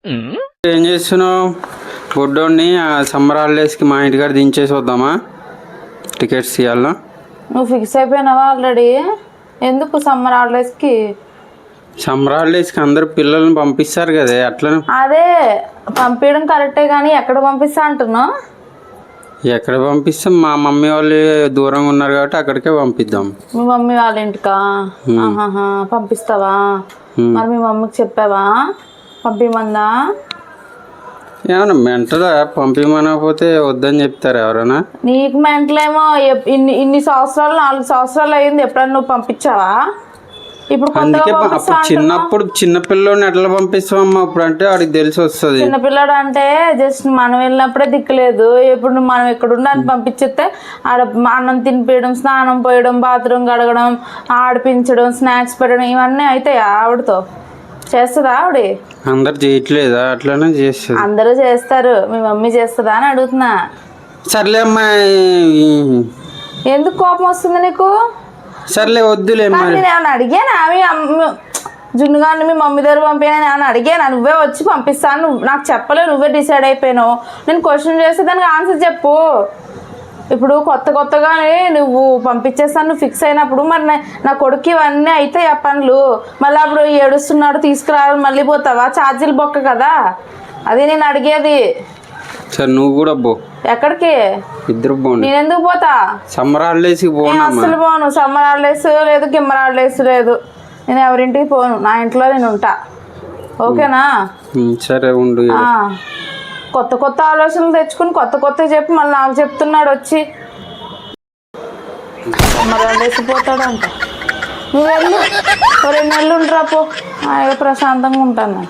ఏం చేస్తున్నావు? బుడ్డోడిని సమ్మర్ హాలిడేస్కి మా ఇంటికాడ దించేసి వద్దామా? టికెట్స్ ఇవ్వాలా? నువ్వు ఫిక్స్ అయిపోయినావా ఆల్రెడీ? ఎందుకు సమ్మర్ హాలిడేస్కి? సమ్మర్ హాలిడేస్కి అందరు పిల్లల్ని పంపిస్తారు కదా, అట్లా. అదే పంపించడం కరెక్టే, కానీ ఎక్కడ పంపిస్తా అంటున్నావు? ఎక్కడ పంపిస్తాం? మా మమ్మీ వాళ్ళు దూరంగా ఉన్నారు కాబట్టి అక్కడికే పంపిద్దాం. మీ మమ్మీ వాళ్ళ ఇంటికా? పంపిస్తావా? మరి మీ మమ్మీకి చెప్పావా పంపిమందా? ఏమన్నా మెంటదా? పంపిమనకపోతే వద్దని చెప్తారు ఎవరైనా? నీకు మెంటలేమో. ఇన్ని సంవత్సరాలు 4 సంవత్సరాలు అయింది, ఎప్పుడన్నా నువ్వు పంపించావా? ఇప్పుడు అందుకే అప్పుడు చిన్నప్పుడు చిన్నపిల్లోని ఎట్లా పంపిస్తామమ్మా? అప్పుడు అంటే వాడికి తెలిసి వస్తుంది. చిన్నపిల్లడు అంటే జస్ట్ మనం వెళ్ళినప్పుడే దిక్కులేదు. ఇప్పుడు మనం ఇక్కడ ఉండడానికి పంపించేస్తే ఆడ అన్నం తినిపించడం, స్నానం పోయడం, బాత్రూమ్ కడగడం, ఆడిపించడం, స్నాక్స్ పెట్టడం, ఇవన్నీ అవుతాయి. ఆవిడతో చేస్తుందా ఆవిడ? అందరు చేయట్లేదా? అట్లానే చేస్తుంది. అందరూ చేస్తారు, మీ మమ్మీ చేస్తుందా అని అడుగుతున్నా. సర్లే అమ్మాయి, ఎందుకు కోపం వస్తుంది నీకు? సర్లే వద్దులే. నేను ఏమన్నా అడిగానా? జున్నుగాన్ని మీ మమ్మీ దగ్గర పంపినా ఏమన్నా అడిగానా? నువ్వే వచ్చి పంపిస్తాను, నువ్వు నాకు చెప్పలేవు, నువ్వే డిసైడ్ అయిపోయినావు. నేను క్వశ్చన్ చేస్తే దానికి ఆన్సర్ చెప్పు. ఇప్పుడు కొత్తగానే నువ్వు పంపించేస్తాను నువ్వు ఫిక్స్ అయినప్పుడు, మరి నా కొడుకు ఇవన్నీ అయితే ఆ పనులు మళ్ళీ అప్పుడు ఏడుస్తున్నాడు తీసుకురావాలి, మళ్ళీ పోతావా? ఛార్జీలు బొక్క కదా, అది నేను అడిగేది. సరే నువ్వు కూడా పో. ఎక్కడికి? ఇద్దరు పోండి. నేను ఎందుకు పోతా? సమ్మర్ హాలిడేస్కి పోను. అసలు పోను. సమ్మర్ హాలిడేస్ లేదు, గిమ్మర్ హాలిడేస్ లేదు. నేను ఎవరింటికి పోను, నా ఇంట్లో నేను ఉంటా. ఓకేనా? సరే ఉండు. కొత్త ఆలోచనలు తెచ్చుకుని కొత్త చెప్పి మళ్ళీ నాకు చెప్తున్నాడు వచ్చి. సమ్మర్ హాలిడేస్ పోతాడంట. నువ్వు వెళ్ళు, 2 నెలలు ఉండరా పో, ప్రశాంతంగా ఉంటాను.